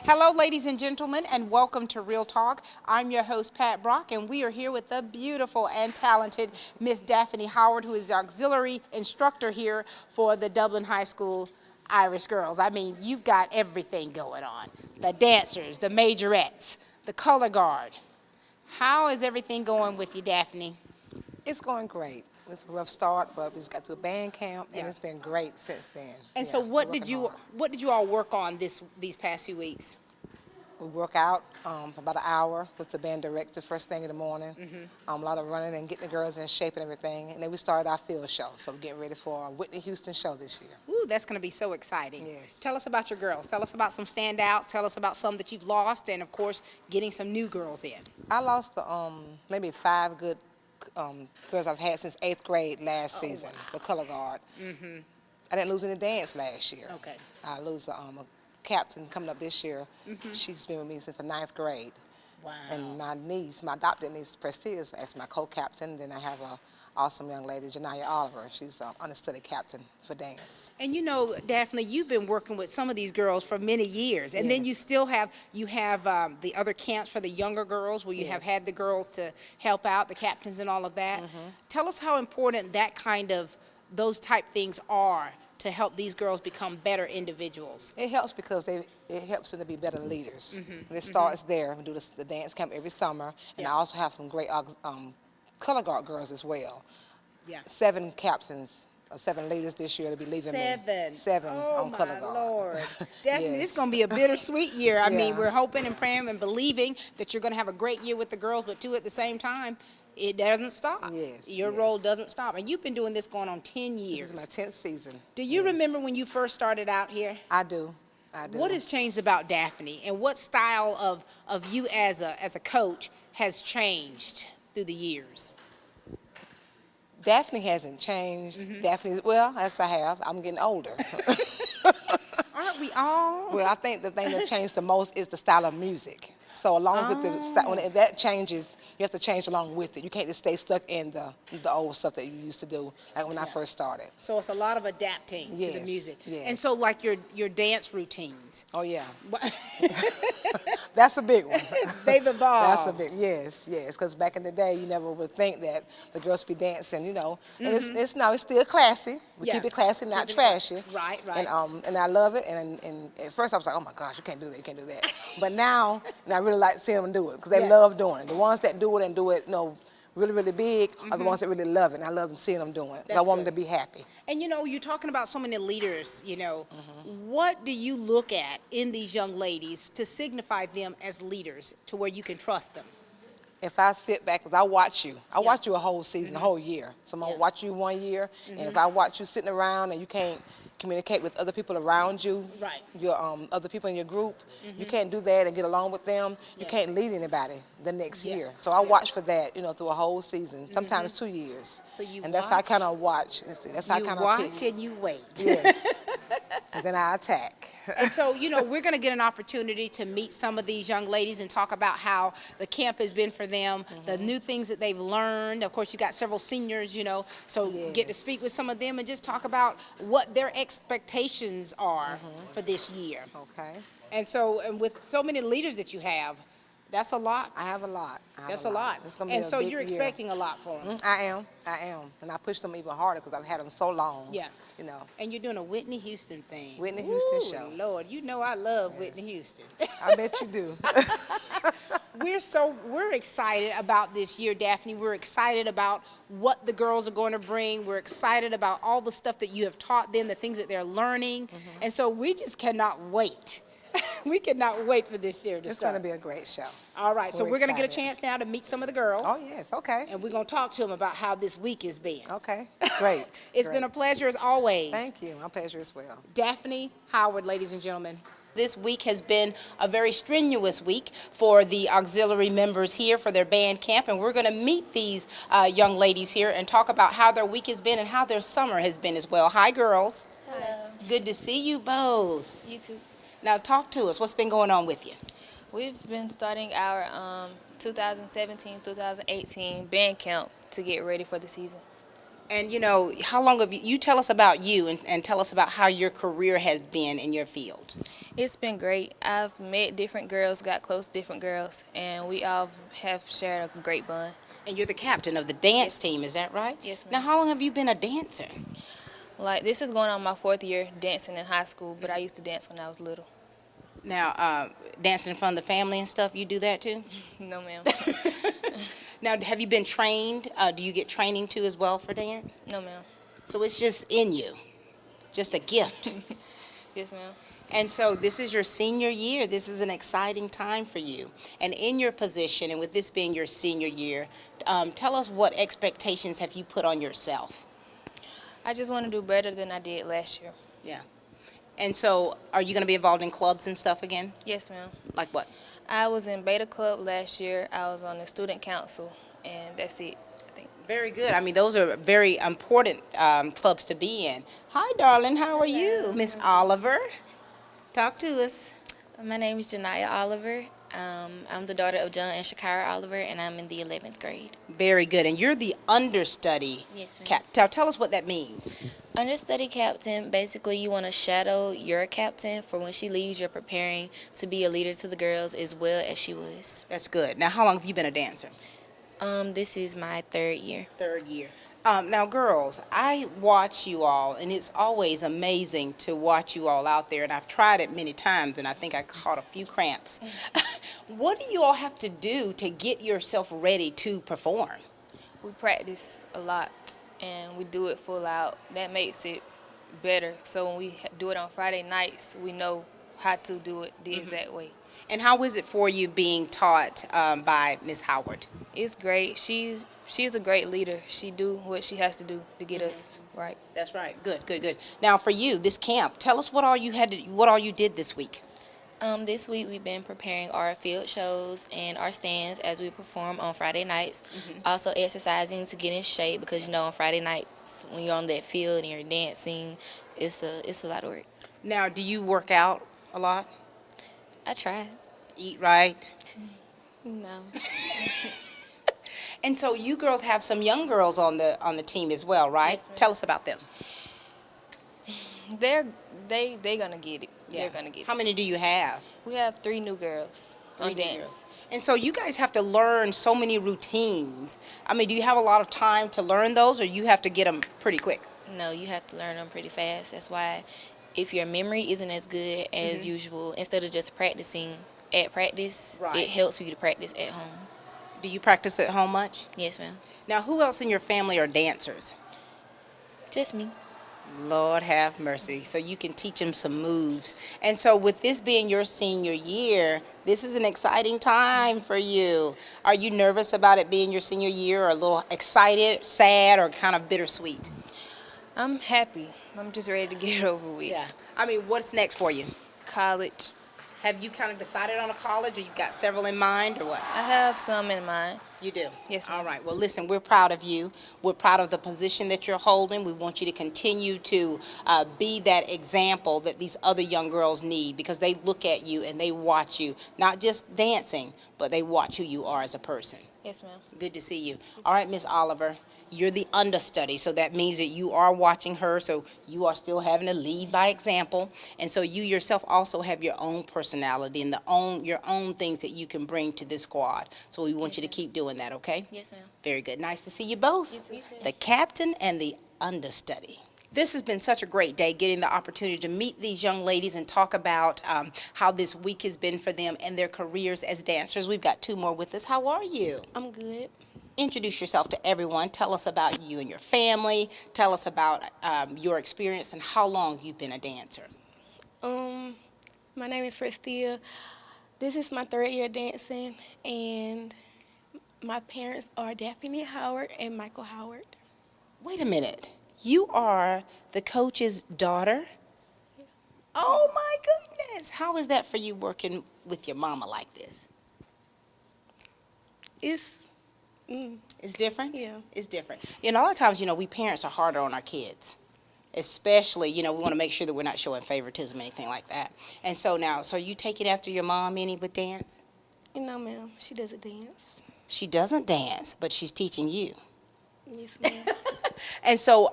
Hello, ladies and gentlemen, and welcome to Real Talk. I'm your host, Pat Brock, and we are here with the beautiful and talented Miss Daphne Howard, who is the auxiliary instructor here for the Dublin High School Irish Girls. I mean, you've got everything going on. The dancers, the majorettes, the color guard. How is everything going with you, Daphne? It's going great. It was a rough start, but we just got to a band camp, and it's been great since then. And so what did you all work on these past few weeks? We work out for about an hour with the band director first thing in the morning. A lot of running and getting the girls in shape and everything. And then we started our field show, so we're getting ready for our Whitney Houston show this year. Ooh, that's going to be so exciting. Yes. Tell us about your girls. Tell us about some standouts. Tell us about some that you've lost, and of course, getting some new girls in. I lost maybe 5 good girls I've had since 8th grade last season, the color guard. I didn't lose any dance last year. Okay. I lose a captain coming up this year. She's been with me since the 9th grade. Wow. And my niece, my adopted niece, Prestige, as my co-captain. Then I have a awesome young lady, Janaya Oliver. She's an understudy captain for dance. And you know, Daphne, you've been working with some of these girls for many years, and then you still have the other camps for the younger girls, where you have had the girls to help out, the captains and all of that. Tell us how important those type things are to help these girls become better individuals. It helps because it helps them to be better leaders. And it starts there. We do the dance camp every summer, and I also have some great color guard girls as well. Yeah. 7 captains, 7 leaders this year to be leaving me. 7 on color guard. Oh, my Lord. Definitely, it's going to be a bittersweet year. I mean, we're hoping and praying and believing that you're going to have a great year with the girls, but too, at the same time, it doesn't stop. Your role doesn't stop. And you've been doing this going on 10 years. This is my 10th season. Do you remember when you first started out here? I do. What has changed about Daphne, and what style of you as a coach has changed through the years? Daphne hasn't changed. Daphne, well, yes, I have. I'm getting older. Aren't we all? Well, I think the thing that's changed the most is the style of music. So along with the style, when that changes, you have to change along with it. You can't just stay stuck in the old stuff that you used to do, like when I first started. So it's a lot of adapting to the music. Yes. And so like your dance routines. Oh yeah. That's a big one. They've evolved. That's a big, yes. Because back in the day, you never would think that the girls be dancing, And it's still classy. We keep it classy, not trashy. Right. And I love it. And at first I was like, oh my gosh, you can't do that. But now, and I really like seeing them do it because they love doing it. The ones that do it and do it, really, really big are the ones that really love it. And I love them seeing them doing it. I want them to be happy. And you're talking about so many leaders, what do you look at in these young ladies to signify them as leaders to where you can trust them? If I sit back, because I watch you. I watch you a whole season, a whole year. So I'm going to watch you 1 year. And if I watch you sitting around and you can't communicate with other people around you, your other people in your group, you can't do that and get along with them, you can't lead anybody the next year. So I watch for that, through a whole season, sometimes 2 years. So you and that's how I kind of watch. That's how I kind of pick. You watch and you wait. Yes. And then I attack. And so, we're going to get an opportunity to meet some of these young ladies and talk about how the camp has been for them, the new things that they've learned. Of course, you got several seniors, so get to speak with some of them and just talk about what their expectations are for this year. Okay. And so, and with so many leaders that you have, that's a lot. I have a lot. That's a lot. It's gonna be and a so big you're year. expecting a lot for them. I am. And I push them even harder because I've had them so long. Yeah. And you're doing a Whitney Houston thing. Whitney Houston show. Lord, I love Whitney Houston. I bet you do. We're excited about this year, Daphne. We're excited about what the girls are going to bring. We're excited about all the stuff that you have taught them, the things that they're learning. And so we just cannot wait. We cannot wait for this year to start. It's going to be a great show. All right, so we're going to get a chance now to meet some of the girls. Oh, yes, okay. And we're going to talk to them about how this week has been. Okay, great. It's been a pleasure as always. Thank you. My pleasure as well. Daphne Howard, ladies and gentlemen. This week has been a very strenuous week for the auxiliary members here for their band camp, and we're going to meet these young ladies here and talk about how their week has been and how their summer has been as well. Hi, girls. Hello. Good to see you both. You too. Now, talk to us. What's been going on with you? We've been starting our 2017-2018 band camp to get ready for the season. And how long have you tell us about you and tell us about how your career has been in your field. It's been great. I've met different girls, got close to different girls, and we all have shared a great bond. And you're the captain of the dance team, is that right? Yes, Now, ma'am. how long have you been a dancer? Like, this is going on my 4th year dancing in high school, but I used to dance when I was little. Now, dancing in front of the family and stuff, you do that too? No, ma'am. Now, have you been trained? Do you get training too as well for dance? No, ma'am. So it's just in you, just a gift. Yes, ma'am. And so this is your senior year. This is an exciting time for you. And in your position, and with this being your senior year, tell us what expectations have you put on yourself? I just want to do better than I did last year. Yeah. And so are you going to be involved in clubs and stuff again? Yes, ma'am. Like what? I was in Beta Club last year. I was on the student council, and that's it, I think. Very good. I mean, those are very important clubs to be in. Hi, darling. How are you? Miss Oliver, talk to us. My name is Janiyah Oliver. I'm the daughter of John and Shakira Oliver, and I'm in the 11th grade. Very good. And you're the understudy. Yes, ma'am. Tell us what that means. Understudy captain, basically you want to shadow your captain for when she leaves, you're preparing to be a leader to the girls as well as she was. That's good. Now, how long have you been a dancer? This is my 3rd year. 3rd year. Now, girls, I watch you all, and it's always amazing to watch you all out there. And I've tried it many times, and I think I caught a few cramps. What do you all have to do to get yourself ready to perform? We practice a lot, and we do it full out. That makes it better. So when we do it on Friday nights, we know how to do it the exact way. And how is it for you being taught by Miss Howard? It's great. She's a great leader. She do what she has to do to get us right. That's right. Good, good, good. Now, for you, this camp, tell us what all you did this week. This week we've been preparing our field shows and our stands as we perform on Friday nights. Also exercising to get in shape because on Friday nights when you're on that field and you're dancing, it's a lot of work. Now, do you work out a lot? I try. Eat right? No. And so you girls have some young girls on the team as well, right? Yes, ma'am. Tell us about them. They gonna get it. Yeah. They're gonna get How it. many do you have? We have 3 new girls on new dance. girls. And so you guys have to learn so many routines. I mean, do you have a lot of time to learn those, or you have to get them pretty quick? No, you have to learn them pretty fast. That's why if your memory isn't as good as usual, instead of just practicing at practice, Right. it helps you to practice at home. Do you practice at home much? Yes, ma'am. Now, who else in your family are dancers? Just me. Lord have mercy. So you can teach them some moves. And so with this being your senior year, this is an exciting time for you. Are you nervous about it being your senior year, or a little excited, sad, or kind of bittersweet? I'm happy. I'm just ready to get it over with. I mean, what's next for you? College. Have you kind of decided on a college, or you've got several in mind, or what? I have some in mind. You do? Yes, ma'am. All right. Well, listen, we're proud of you. We're proud of the position that you're holding. We want you to continue to be that example that these other young girls need, because they look at you and they watch you, not just dancing, but they watch who you are as a person. Yes, ma'am. Good to see you. All right, Miss Oliver, you're the understudy, so that means that you are watching her, so you are still having to lead by example. And so you yourself also have your own personality and your own things that you can bring to this squad. So we want you to keep doing that, okay? Yes, ma'am. Very good. Nice to see you both. You too. The captain and the understudy. This has been such a great day, getting the opportunity to meet these young ladies and talk about how this week has been for them and their careers as dancers. We've got 2 more with us. How are you? I'm good. Introduce yourself to everyone. Tell us about you and your family. Tell us about your experience and how long you've been a dancer. My name is Prestia. This is my 3rd year dancing, and my parents are Daphne Howard and Michael Howard. Wait a minute. You are the coach's daughter? Oh, my goodness. How is that for you working with your mama like this? It's different? Yeah. It's different. A lot of times, we parents are harder on our kids. Especially, we want to make sure that we're not showing favoritism or anything like that. And so now, so are you taking after your mom any with dance? No, ma'am, she doesn't dance. She doesn't dance, but she's teaching you. Yes, ma'am. And so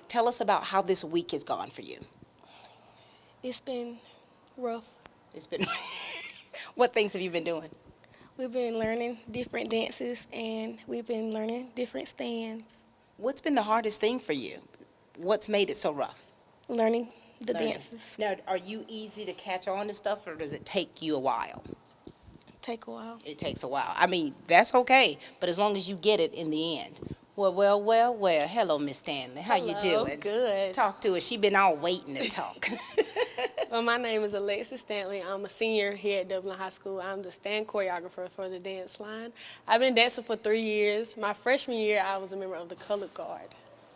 tell us about how this week has gone for you. It's been rough. It's been, what things have you been doing? We've been learning different dances and we've been learning different stands, What's been the hardest thing for you? What's made it so rough? learning the Learning. dances. Now, are you easy to catch on to stuff, or does it take you a while? Take a while. It takes a while. I mean, that's okay, but as long as you get it in the end. Well. Hello, Miss Stanley. How you Hello, doing? good. Talk to us. She been all waiting to talk. Well, my name is Alexis Stanley. I'm a senior here at Dublin High School. I'm the stand choreographer for the dance line. I've been dancing for 3 years. My freshman year, I was a member of the color guard.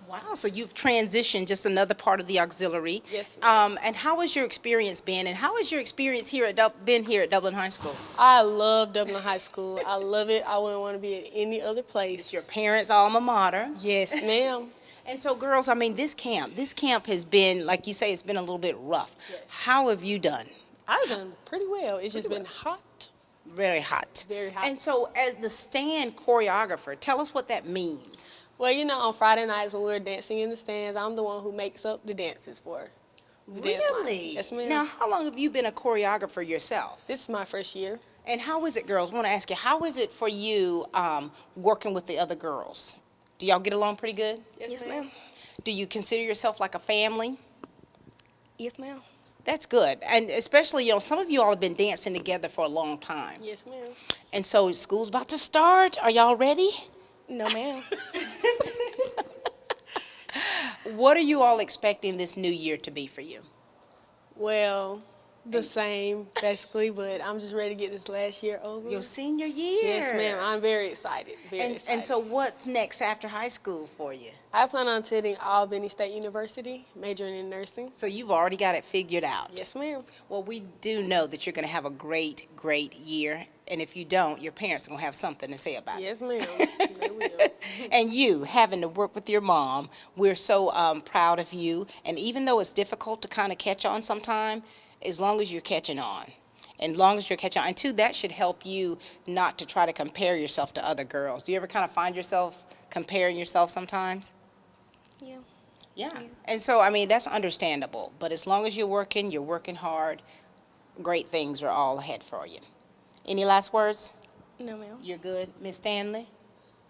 Wow, so you've transitioned, just another part of the auxiliary. Yes, ma'am. And how has your experience been, and how has your experience here at been here at Dublin High School? I love Dublin High School. I love it. I wouldn't want to be at any other place. It's your parents' alma mater. Yes, ma'am. And so, girls, I mean, this camp has been, like you say, it's been a little bit rough. Yes. How have you done? I've done pretty well. It's just been hot. Very hot. Very hot. And so, as the stand choreographer, tell us what that means. Well, you know, on Friday nights when we're dancing in the stands, I'm the one who makes up the dances for the dance line. Really? Yes, ma'am. Now, how long have you been a choreographer yourself? This is my first year. And how is it, girls? I want to ask you, how is it for you working with the other girls? Do y'all get along pretty good? Yes, ma'am. Do you consider yourself like a family? Yes, ma'am. That's good. And especially, some of you all have been dancing together for a long time. Yes, ma'am. And so school's about to start. Are y'all ready? No, ma'am. What are you all expecting this new year to be for you? Well, the same, basically, but I'm just ready to get this last year over. Your senior year. Yes, ma'am. I'm very excited. Very excited. And so what's next after high school for you? I plan on attending Albany State University, majoring in nursing. So you've already got it figured out. Yes, ma'am. Well, we do know that you're going to have a great, great year. And if you don't, your parents are going to have something to say about it. Yes, ma'am. They will. And you, having to work with your mom, we're so proud of you. And even though it's difficult to kind of catch on sometime, as long as you're catching on. And as long as you're catching on. And two, that should help you not to try to compare yourself to other girls. Do you ever kind of find yourself comparing yourself sometimes? Yeah. Yeah. And so, I mean, that's understandable. But as long as you're working hard, great things are all ahead for you. Any last words? No, ma'am. You're good, Miss Stanley?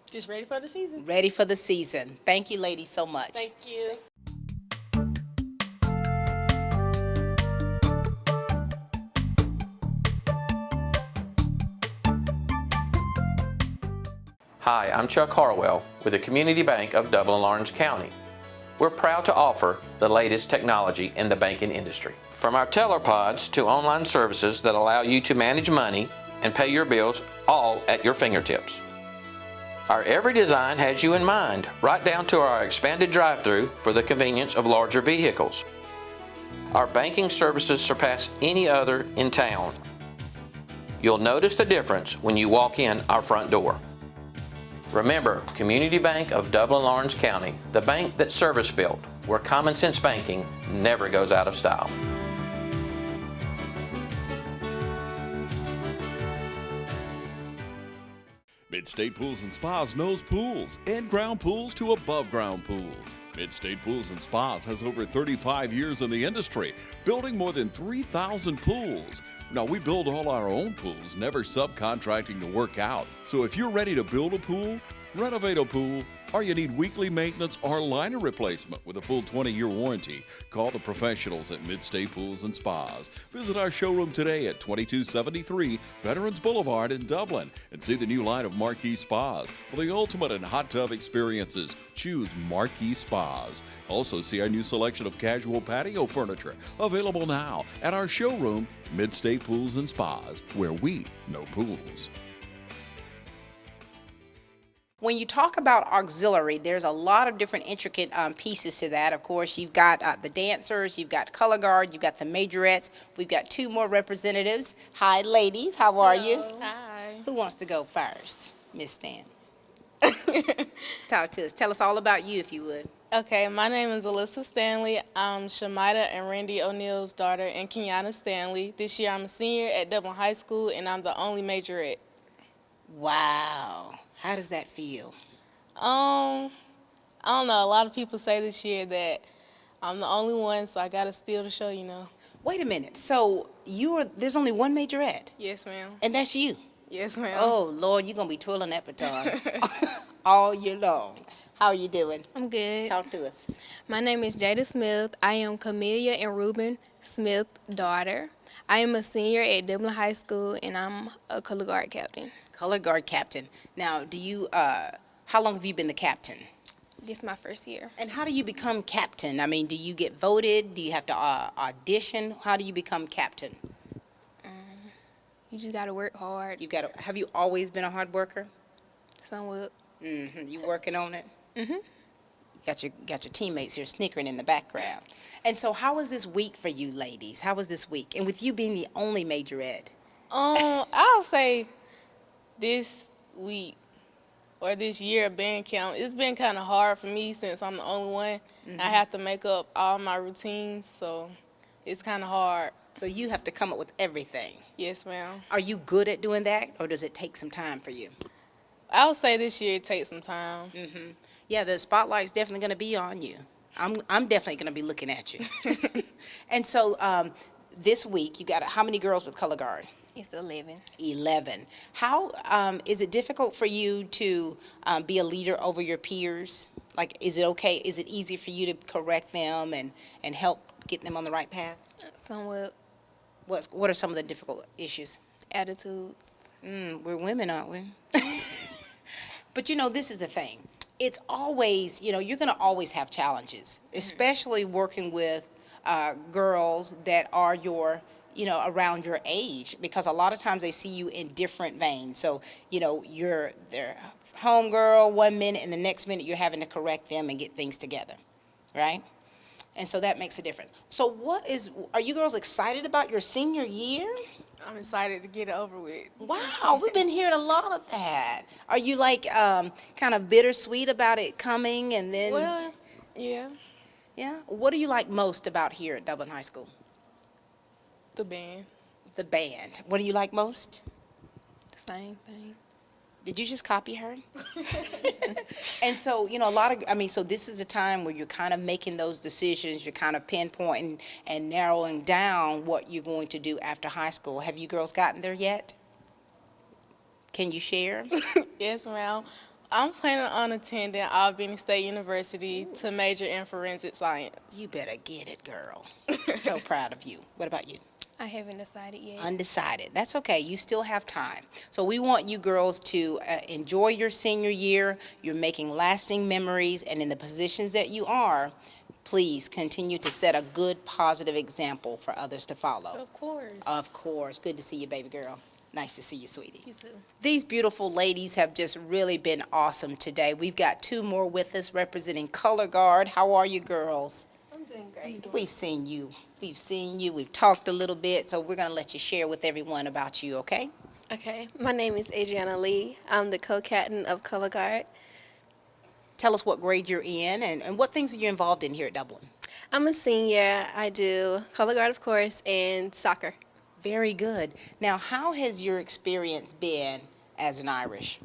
Just ready for the season. Ready for the season. Thank you, ladies, so much. Thank you. Hi, I'm Chuck Harwell with the Community Bank of Dublin-Lawrence County. We're proud to offer the latest technology in the banking industry. From our teller pods to online services that allow you to manage money and pay your bills all at your fingertips. Our every design has you in mind, right down to our expanded drive-through for the convenience of larger vehicles. Our banking services surpass any other in town. You'll notice the difference when you walk in our front door. Remember, Community Bank of Dublin-Lawrence County, the bank that's service-built, where common sense banking never goes out of style. Mid-State Pools and Spas knows pools, in-ground pools to above-ground pools. Mid-State Pools and Spas has over 35 years in the industry, building more than 3,000 pools. Now, we build all our own pools, never subcontracting the work out. So if you're ready to build a pool, renovate a pool, or you need weekly maintenance or liner replacement with a full 20-year warranty, call the professionals at Mid-State Pools and Spas. Visit our showroom today at 2273 Veterans Boulevard in Dublin and see the new line of Marquee Spas. For the ultimate in hot tub experiences, choose Marquee Spas. Also see our new selection of casual patio furniture available now at our showroom, Mid-State Pools and Spas, where we know pools. When you talk about auxiliary, there's a lot of different intricate pieces to that. Of course, you've got the dancers, you've got color guard, you've got the majorettes. We've got two more representatives. Hi, ladies. How are you? Hi. Who wants to go first? Miss Stan. Talk to us. Tell us all about you, if you would. Okay, my name is Alyssa Stanley. I'm Shamida and Randy O'Neill's daughter and Kenyatta Stanley. This year I'm a senior at Dublin High School and I'm the only majorette. Wow. How does that feel? I'm I don't know, a lot of people say this year that I'm the only one, so I got to steal the show, you know. Wait a minute. So there's only one majorette, Yes, ma'am. and that's you. Yes, ma'am. Oh, Lord, you're going to be twirling that baton all year long. How are you doing? I'm good. Talk to us. My name is Jada Smith. I am Camelia and Ruben Smith's daughter. I am a senior at Dublin High School, and I'm a color guard captain. Color guard captain. Now, how long have you been the captain? This is my first year. And how do you become captain? I mean, do you get voted? Do you have to audition? How do you become captain? You just got to work hard. Have you always been a hard worker? Somewhat. You working on it? Got your teammates here snickering in the background. And so how was this week for you ladies? How was this week? And with you being the only majorette. I'll say this week or this year of band camp, it's been kind of hard for me since I'm the only one. I have to make up all my routines, so it's kind of hard. So you have to come up with everything. Yes, ma'am. Are you good at doing that, or does it take some time for you? I'll say this year it takes some time. Yeah, the spotlight's definitely going to be on you. I'm definitely going to be looking at you. And so this week, you got how many girls with color guard? It's 11. 11. How is it difficult for you to be a leader over your peers? Like, is it okay? Is it easy for you to correct them and help get them on the right path? Somewhat. What are some of the difficult issues? Attitudes. We're women, aren't we? But this is the thing. It's always, you're going to always have challenges, especially working with girls that are around your age, because a lot of times they see you in different veins. So, you're their homegirl 1 minute, and the next minute you're having to correct them and get things together, right? And so that makes a difference. So are you girls excited about your senior year? I'm excited to get it over with. Wow, we've been hearing a lot of that. Are you kind of bittersweet about it coming and then? Well, yeah. Yeah? What do you like most about here at Dublin High School? The band. The band. What do you like most? The same thing. Did you just copy her? And so, so this is a time where you're kind of making those decisions, you're kind of pinpointing and narrowing down what you're going to do after high school. Have you girls gotten there yet? Can you share? Yes, ma'am. I'm planning on attending Albany State University to major in forensic science. You better get it, girl. So proud of you. What about you? I haven't decided yet. Undecided. That's okay. You still have time. So we want you girls to enjoy your senior year. You're making lasting memories, and in the positions that you are, please continue to set a good, positive example for others to follow. Of course. Of course. Good to see you, baby girl. Nice to see you, sweetie. You too. These beautiful ladies have just really been awesome today. We've got 2 more with us representing Color Guard. How are you girls? I'm doing great. We've seen you. We've talked a little bit, so we're going to let you share with everyone about you, okay? Okay, my name is Adriana Lee. I'm the co-captain of Color Guard. Tell us what grade you're in and what things are you involved in here at Dublin? I'm a senior. I do Color Guard, of course, and soccer. Very good. Now, how has your experience been as an Irish?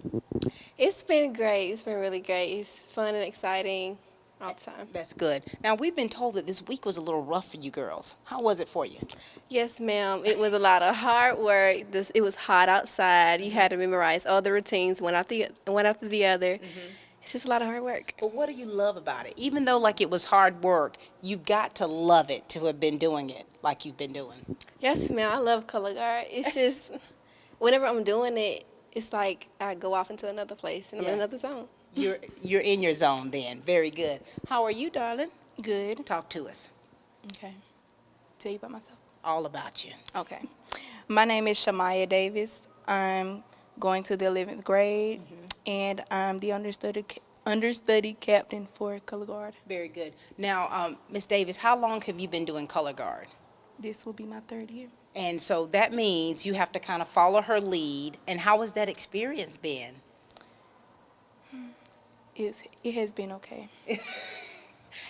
It's been great. It's been really great. It's fun and exciting all the time. That's good. Now, we've been told that this week was a little rough for you girls. How was it for you? Yes, ma'am. It was a lot of hard work. It was hot outside. You had to memorize all the routines, one after the other. It's just a lot of hard work. But what do you love about it? Even though it was hard work, you've got to love it to have been doing it like you've been doing. Yes, ma'am. I love Color Guard. It's just whenever I'm doing it, it's like I go off into another place and I'm in another zone. You're in your zone then. Very good. How are you, darling? Good. Talk to us. Okay. Tell you about myself. All about you. Okay. My name is Shamaya Davis. I'm going to the 11th grade, and I'm the understudy captain for Color Guard. Very good. Now, Miss Davis, how long have you been doing Color Guard? This will be my 3rd year. And so that means you have to kind of follow her lead. And how has that experience been? It has been okay.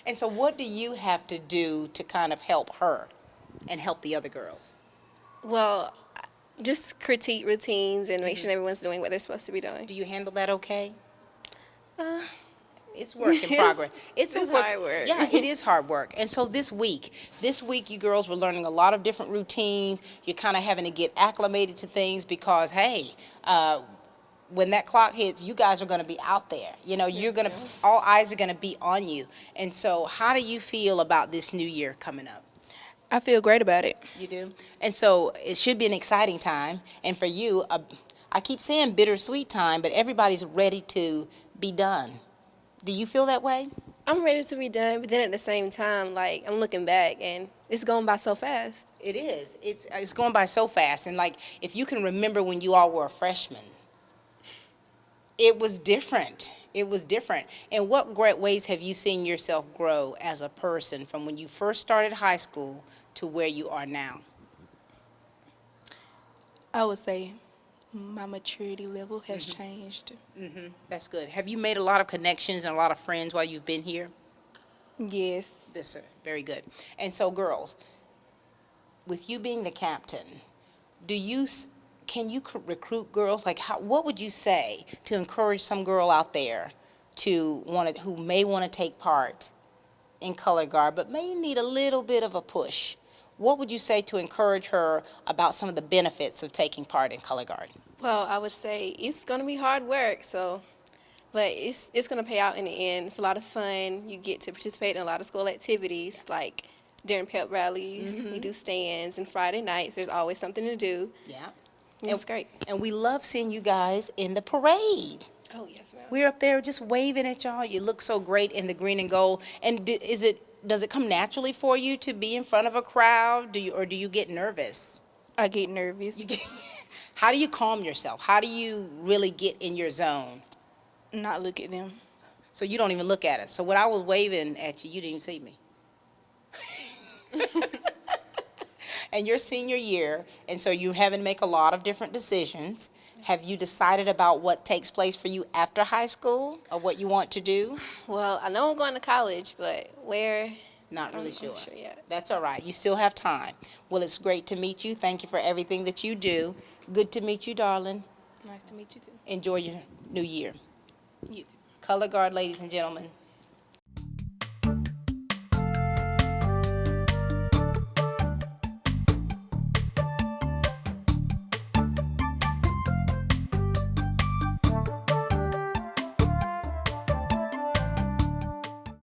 And so what do you have to do to kind of help her and help the other girls? Well, just critique routines and make sure everyone's doing what they're supposed to be doing. Do you handle that okay? It's work in progress. It's hard work. Yeah, it is hard work. And so this week you girls were learning a lot of different routines. You're kind of having to get acclimated to things because, hey, when that clock hits, you guys are going to be out there. You know, you're going to, all eyes are going to be on you. And so how do you feel about this new year coming up? I feel great about it. You do? And so it should be an exciting time. And for you, I keep saying bittersweet time, but everybody's ready to be done. Do you feel that way? I'm ready to be done, but then at the same time, like, I'm looking back and it's going by so fast. It is. It's going by so fast. And like, if you can remember when you all were a freshman, it was different. It was different. In what great ways have you seen yourself grow as a person from when you first started high school to where you are now? I would say my maturity level has changed. That's good. Have you made a lot of connections and a lot of friends while you've been here? Yes. Yes, sir. Very good. And so, girls, with you being the captain, can you recruit girls? Like, what would you say to encourage some girl out there who may want to take part in color guard, but may need a little bit of a push? What would you say to encourage her about some of the benefits of taking part in color guard? Well, I would say it's going to be hard work, but it's going to pay out in the end. It's a lot of fun. You get to participate in a lot of school activities, like during pep rallies, we do stands, and Friday nights, there's always something to do. Yeah. It's great. And we love seeing you guys in the parade. Oh, yes, ma'am. We're up there just waving at y'all. You look so great in the green and gold. And does it come naturally for you to be in front of a crowd? Or do you get nervous? I get nervous. How do you calm yourself? How do you really get in your zone? Not look at them. So you don't even look at us. So when I was waving at you, you didn't even see me. And your senior year, and so you're having to make a lot of different decisions. Have you decided about what takes place for you after high school or what you want to do? Well, I know I'm going to college, but where? Not really I'm sure. not sure yet. That's all right. You still have time. Well, it's great to meet you. Thank you for everything that you do. Good to meet you, darling. Nice to meet you too. Enjoy your new year. You too. Color guard, ladies and gentlemen.